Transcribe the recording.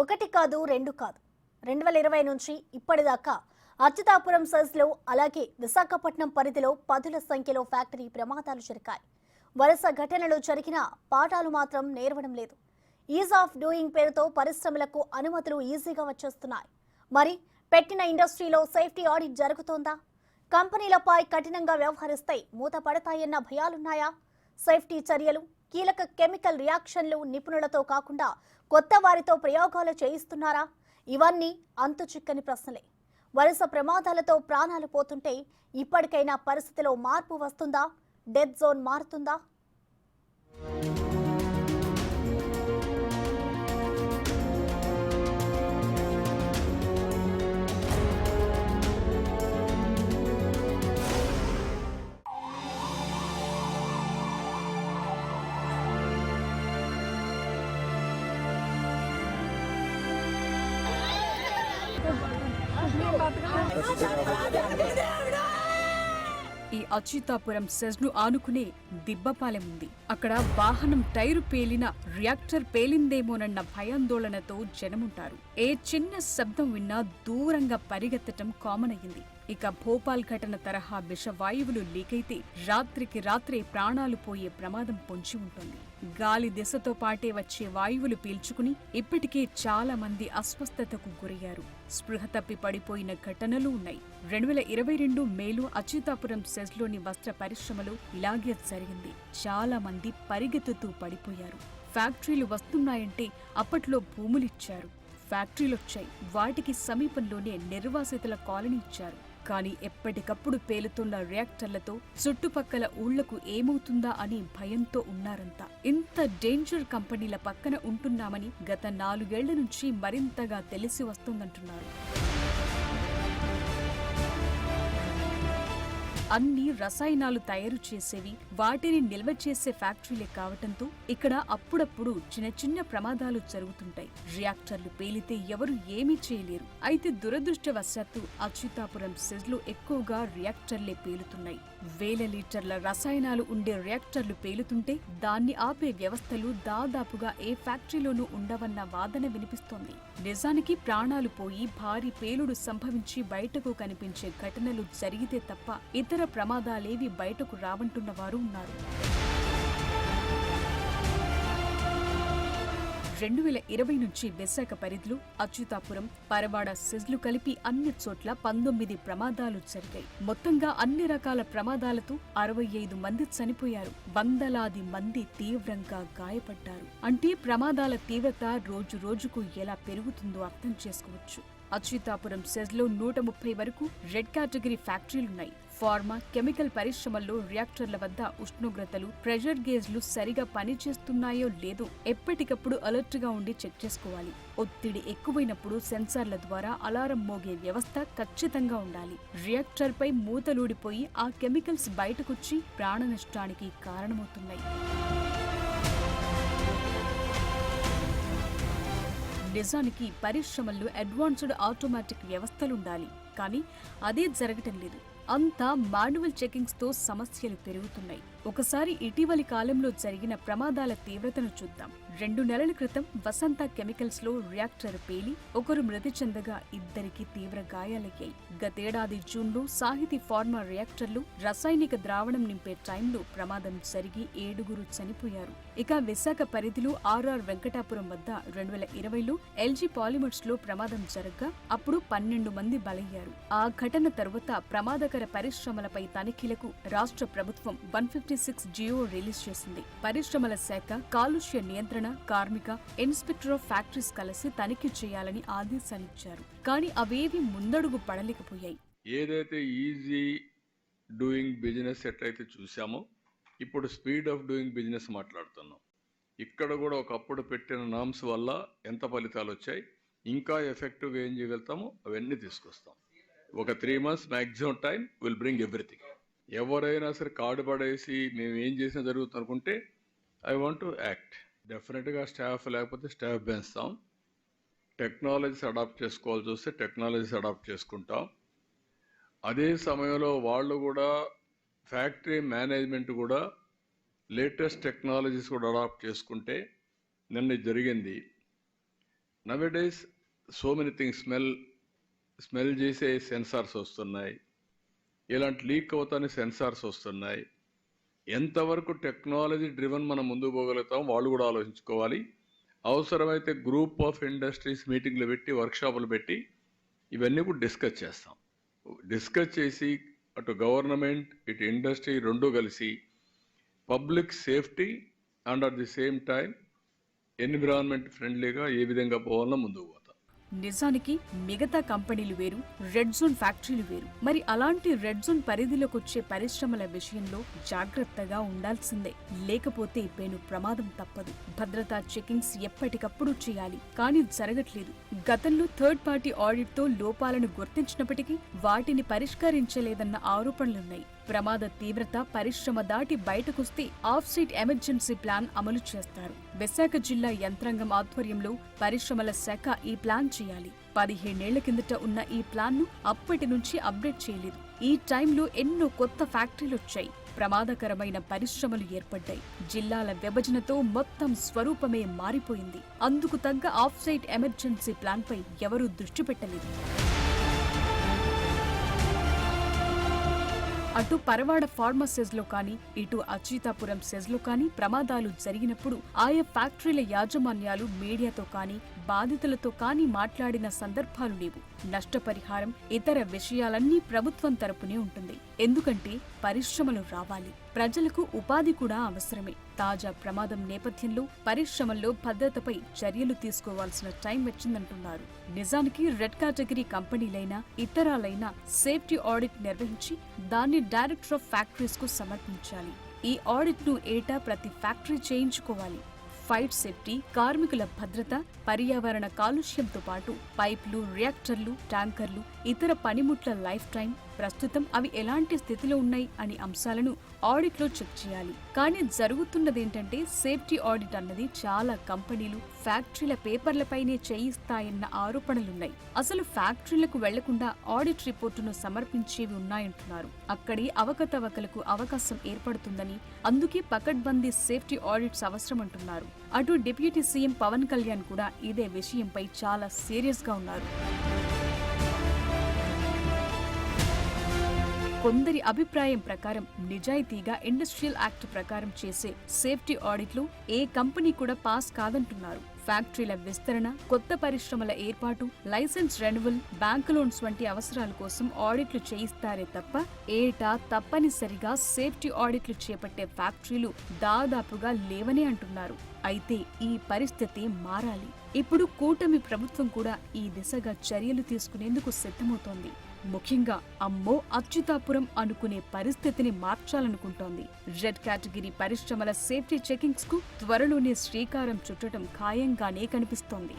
ఒకటి కాదు రెండు కాదు 2020 నుంచి ఇప్పటిదాకా అచ్యుతాపురం సెజ్లో అలాగే విశాఖపట్నం పరిధిలో పదుల సంఖ్యలో ఫ్యాక్టరీ ప్రమాదాలు జరిగాయి. వరుస ఘటనలు జరిగినా పాఠాలు మాత్రం నేర్వడం లేదు. ఈజ్ ఆఫ్ డూయింగ్ పేరుతో పరిశ్రమలకు అనుమతులు ఈజీగా వచ్చేస్తున్నాయి. మరి పెట్టిన ఇండస్ట్రీలో సేఫ్టీ ఆడిట్ జరుగుతోందా? కంపెనీలపై కఠినంగా వ్యవహరిస్తే మూతపడతాయన్న భయాలున్నాయా? సేఫ్టీ చర్యలు, కీలక కెమికల్ రియాక్షన్లు నిపుణులతో కాకుండా కొత్త వారితో ప్రయోగాలు చేయిస్తున్నారా? ఇవన్నీ అంతుచిక్కని ప్రశ్నలే. వరుస ప్రమాదాలతో ప్రాణాలు పోతుంటే ఇప్పటికైనా పరిస్థితిలో మార్పు వస్తుందా? డెత్ జోన్ మారుతుందా? ఈ అచ్యుతాపురం సెజ్ను ఆనుకునే దిబ్బపాలెం ఉంది. అక్కడ వాహనం టైరు పేలిన రియాక్టర్ పేలిందేమోనన్న భయాందోళనతో జనముంటారు. ఏ చిన్న శబ్దం విన్నా దూరంగా పరిగెత్తటం కామన్ అయ్యింది. ఇక భోపాల్ ఘటన తరహా విషవాయువులు లీకైతే రాత్రికి రాత్రే ప్రాణాలు పోయే ప్రమాదం పొంచి ఉంటుంది. గాలి దిశతో పాటే వచ్చే వాయువులు పీల్చుకుని ఇప్పటికే చాలా మంది అస్వస్థతకు గురయ్యారు. స్పృహ తప్పి పడిపోయిన ఘటనలు ఉన్నాయి. 2022 మేలో అచ్యుతాపురం సెజ్లోని వస్త్ర పరిశ్రమలో ఇలాగే జరిగింది. చాలా మంది పరిగెత్తుతూ పడిపోయారు. ఫ్యాక్టరీలు వస్తున్నాయంటే అప్పట్లో భూములిచ్చారు. ఫ్యాక్టరీలొచ్చాయి. వాటికి సమీపంలోనే నిర్వాసితుల కాలనీ ఇచ్చారు. కానీ ఎప్పటికప్పుడు పేలుతున్న రియాక్టర్లతో చుట్టుపక్కల ఊళ్లకు ఏమవుతుందా అని భయంతో ఉన్నారంతా. ఇంత డేంజర్ కంపెనీల పక్కన ఉంటున్నామని గత 4 ఏళ్ల నుంచి మరింతగా తెలిసి వస్తోందంటున్నారు. అన్ని రసాయనాలు తయారు చేసేవి, వాటిని నిల్వ చేసే ఫ్యాక్టరీలే కావటంతో ఇక్కడ అప్పుడప్పుడు చిన్న చిన్న ప్రమాదాలు జరుగుతుంటాయి. రియాక్టర్లు పేలితే ఎవరు ఏమీ చేయలేరు. అయితే దురదృష్టవశాత్తు అచ్యుతాపురం సెజ్లో ఎక్కువగా రియాక్టర్లే పేలుతున్నాయి. వేల లీటర్ల రసాయనాలు ఉండే రియాక్టర్లు పేలుతుంటే దాన్ని ఆపే వ్యవస్థలు దాదాపుగా ఏ ఫ్యాక్టరీలోనూ ఉండవన్న వాదన వినిపిస్తోంది. నిజానికి ప్రాణాలు పోయి భారీ పేలుడు సంభవించి బయటకు కనిపించే ఘటనలు జరిగితే తప్ప ఇతర ప్రమాదాలేవి బయటకు రావంటున్న వారు ఉన్నారు. 2020 నుంచి విశాఖ పరిధిలో అచ్యుతాపురం, పరవాడ సెజ్లు కలిపి అన్ని చోట్ల 19 ప్రమాదాలు జరిగాయి. మొత్తంగా అన్ని రకాల ప్రమాదాలతో 65 మంది చనిపోయారు. వందలాది మంది తీవ్రంగా గాయపడ్డారు. అంటే ప్రమాదాల తీవ్రత రోజు రోజుకు ఎలా పెరుగుతుందో అర్థం చేసుకోవచ్చు. అచ్యుతాపురం సెజ్లో 130 వరకు రెడ్ కేటగిరీ ఫ్యాక్టరీలున్నాయి. ఫార్మా, కెమికల్ పరిశ్రమల్లో రియాక్టర్ల వద్ద ఉష్ణోగ్రతలు, ప్రెషర్ గేజ్లు సరిగా పనిచేస్తున్నాయో లేదో ఎప్పటికప్పుడు అలర్ట్ గా ఉండి చెక్ చేసుకోవాలి. ఒత్తిడి ఎక్కువైనప్పుడు సెన్సార్ల ద్వారా అలారం మోగే వ్యవస్థ ఖచ్చితంగా ఉండాలి. రియాక్టర్ పై మూతలూడిపోయి ఆ కెమికల్స్ బయటకొచ్చి ప్రాణ నష్టానికి కారణమవుతున్నాయి. నిజానికి పరిశ్రమల్లో అడ్వాన్స్డ్ ఆటోమేటిక్ వ్యవస్థలుండాలి. కానీ అదే జరగటం లేదు. అంతా మాన్యువల్ చెకింగ్స్ తో సమస్యలు పెరుగుతున్నాయి. ఒకసారి ఇటీవలి కాలంలో జరిగిన ప్రమాదాల తీవ్రతను చూద్దాం. 2 నెలల క్రితం వసంత కెమికల్స్ లో రియాక్టర్ పేలి ఒకరు మృతి చెందగా ఇద్దరికి తీవ్ర గాయాలయ్యాయి. గతేడాది జూన్లో సాహితీ ఫార్మా రియాక్టర్లు రసాయనిక ద్రావణం నింపే టైంలో ప్రమాదం జరిగి 7గురు చనిపోయారు. ఇక విశాఖ పరిధిలో ఆర్ఆర్ వెంకటాపురం వద్ద 2020లో ఎల్జీ పాలిమర్స్ లో ప్రమాదం జరగ్గా అప్పుడు 12 మంది బలయ్యారు. ఆ ఘటన తరువాత ప్రమాదకర పరిశ్రమలపై తనిఖీలకు రాష్ట్ర ప్రభుత్వం 156 జియో రిలీజ్ చేసింది. పరిశ్రమల శాఖ, కాలుష్య నియంత్రణ, కార్మిక, ఇన్స్పెక్టర్ ఆఫ్ ఫ్యాక్టరీస్ కలిసి తనిఖీ చేయాలని ఆదేశాలిచ్చారు. కానీ అవేవి ముందడుగు పడలేకపోయాయి. ఏదైతే ఈజీ డూయింగ్ బిజినెస్ ఎట్లయితే చూసామో ఇప్పుడు స్పీడ్ ఆఫ్ డూయింగ్ బిజినెస్ మాట్లాడుతున్నాం. ఇక్కడ కూడా ఒకప్పుడు పెట్టిన నామ్స్ వల్ల ఎంత ఫలితాలు వచ్చాయి, ఇంకా ఎఫెక్టివ్గా ఏం చేయగలుగుతామో అవన్నీ తీసుకొస్తాం. ఒక 3 months maximum time will bring everything. ఎవరైనా సరే కార్డు పడేసి మేము ఏం చేసినా జరుగుతుంది అనుకుంటే ఐ వాంట్ టు యాక్ట్. డెఫినెట్గా స్టాఫ్ లేకపోతే స్టాఫ్ పెంచుతాం. టెక్నాలజీస్ అడాప్ట్ చేసుకోవాల్సి వస్తే టెక్నాలజీస్ అడాప్ట్ చేసుకుంటాం. అదే సమయంలో వాళ్ళు కూడా ఫ్యాక్టరీ మేనేజ్మెంట్ కూడా లేటెస్ట్ టెక్నాలజీస్ కూడా అడాప్ట్ చేసుకుంటే నిన్న జరిగింది. Nowadays so many things smell చేసే సెన్సార్స్ వస్తున్నాయి, ఇలాంటి లీక్ అవుతానే సెన్సార్స్ వస్తున్నాయి. ఎంతవరకు టెక్నాలజీ డ్రివన్ మనం ముందుకు పోగలుగుతాం వాళ్ళు కూడా ఆలోచించుకోవాలి. అవసరమైతే గ్రూప్ ఆఫ్ ఇండస్ట్రీస్ మీటింగ్లు పెట్టి వర్క్షాపులు పెట్టి ఇవన్నీ కూడా డిస్కస్ చేస్తాం. డిస్కస్ చేసి అటు గవర్నమెంట్ ఇటు ఇండస్ట్రీ రెండు కలిసి public safety and at the same time environment ఫ్రెండ్లీగా ఏ విధంగా పోవాలన్నా ముందుకు పోతాం. నిజానికి మిగతా కంపెనీలు వేరు, రెడ్ జోన్ ఫ్యాక్టరీలు వేరు. మరి అలాంటి రెడ్ జోన్ పరిధిలోకి వచ్చే పరిశ్రమల విషయంలో జాగ్రత్తగా ఉండాల్సిందే. లేకపోతే పెను ప్రమాదం తప్పదు. భద్రతా చెకింగ్స్ ఎప్పటికప్పుడు చేయాలి, కానీ జరగట్లేదు. గతంలో థర్డ్ పార్టీ ఆడిట్ తో లోపాలను గుర్తించినప్పటికీ వాటిని పరిష్కరించలేదన్న ఆరోపణలున్నాయి. ప్రమాద తీవ్రత పరిశ్రమ దాటి బయటకొస్తే ఆఫ్ సైట్ ఎమర్జెన్సీ ప్లాన్ అమలు చేస్తారు. విశాఖ జిల్లా యంత్రాంగం ఆధ్వర్యంలో పరిశ్రమల శాఖ ఈ ప్లాన్ చేయాలి. 17 ఏళ్ల కిందట ఉన్న ఈ ప్లాన్ ను అప్పటి నుంచి అప్డేట్ చేయలేదు. ఈ టైంలో ఎన్నో కొత్త ఫ్యాక్టరీలొచ్చాయి, ప్రమాదకరమైన పరిశ్రమలు ఏర్పడ్డాయి. జిల్లాల విభజనతో మొత్తం స్వరూపమే మారిపోయింది. అందుకు తగ్గ ఆఫ్ సైట్ ఎమర్జెన్సీ ప్లాన్ పై ఎవరూ దృష్టి పెట్టలేదు. అటు పరవాడ ఫార్మా సెజ్ లో కానీ ఇటు అచ్యుతాపురం సెజ్ లో కానీ ప్రమాదాలు జరిగినప్పుడు ఆయా ఫ్యాక్టరీల యాజమాన్యాలు మీడియాతో కానీ బాధితులతో కానీ మాట్లాడిన సందర్భాలు లేవు. నష్టపరిహారం ఇతర విషయాలన్నీ ప్రభుత్వం తరపునే ఉంటుంది. ఎందుకంటే పరిశ్రమలు రావాలి, ప్రజలకు ఉపాధి కూడా అవసరమే. తాజా ప్రమాదం నేపథ్యంలో పరిశ్రమల్లో భద్రతపై చర్యలు తీసుకోవాల్సిన టైం వచ్చిందంటున్నారు. నిజానికి రెడ్ కేటగిరీ కంపెనీలైనా ఇతరాలైనా సేఫ్టీ ఆడిట్ నిర్వహించి దాన్ని డైరెక్టర్ ఆఫ్ ఫ్యాక్టరీస్ కు సమర్పించాలి. ఈ ఆడిట్ ను ఏటా ప్రతి ఫ్యాక్టరీ చేయించుకోవాలి. ఫైర్ సేఫ్టీ, కార్మికుల భద్రత, పర్యావరణ కాలుష్యంతో పాటు పైపులు, రియాక్టర్లు, ట్యాంకర్లు, ఇతర పనిముట్ల లైఫ్ టైం, ప్రస్తుతం అవి ఎలాంటి స్థితిలో ఉన్నాయి అనే అంశాలను ఆడిట్లో చెక్ చేయాలి. కానీ జరుగుతున్నదేంటంటే సేఫ్టీ ఆడిట్ అన్నది చాలా కంపెనీలు ఫ్యాక్టరీల పేపర్లపైనే చేయిస్తాయన్న ఆరోపణలున్నాయి. అసలు ఫ్యాక్టరీలకు వెళ్లకుండా ఆడిట్ రిపోర్టును సమర్పించేవి ఉన్నాయంటున్నారు. అక్కడి అవకతవకలకు అవకాశం ఏర్పడుతుందని, అందుకే పకడ్బందీ సేఫ్టీ ఆడిట్స్ అవసరమంటున్నారు. అటు డిప్యూటీ సీఎం పవన్ కళ్యాణ్ కూడా ఇదే విషయంపై చాలా సీరియస్ గా ఉన్నారు. కొందరి అభిప్రాయం ప్రకారం నిజాయితీగా ఇండస్ట్రియల్ యాక్ట్ ప్రకారం చేసే సేఫ్టీ ఆడిట్లు ఏ కంపెనీ కూడా పాస్ కాదంటున్నారు. ఫ్యాక్టరీల విస్తరణ, కొత్త పరిశ్రమల ఏర్పాటు, లైసెన్స్ రెన్యువల్, బ్యాంకు లోన్స్ వంటి అవసరాల కోసం ఆడిట్లు చేయిస్తారే తప్ప ఏటా తప్పనిసరిగా సేఫ్టీ ఆడిట్లు చేపట్టే ఫ్యాక్టరీలు దాదాపుగా లేవనే అంటున్నారు. అయితే ఈ పరిస్థితి మారాలి. ఇప్పుడు కూటమి ప్రభుత్వం కూడా ఈ దిశగా చర్యలు తీసుకునేందుకు సిద్ధమవుతోంది. ముఖ్యంగా అమ్మో అచ్యుతాపురం అనుకునే పరిస్థితిని మార్చాలనుకుంటోంది. రెడ్ కేటగిరీ పరిశ్రమల సేఫ్టీ చెకింగ్స్ కు త్వరలోనే శ్రీకారం చుట్టడం ఖాయంగానే కనిపిస్తోంది.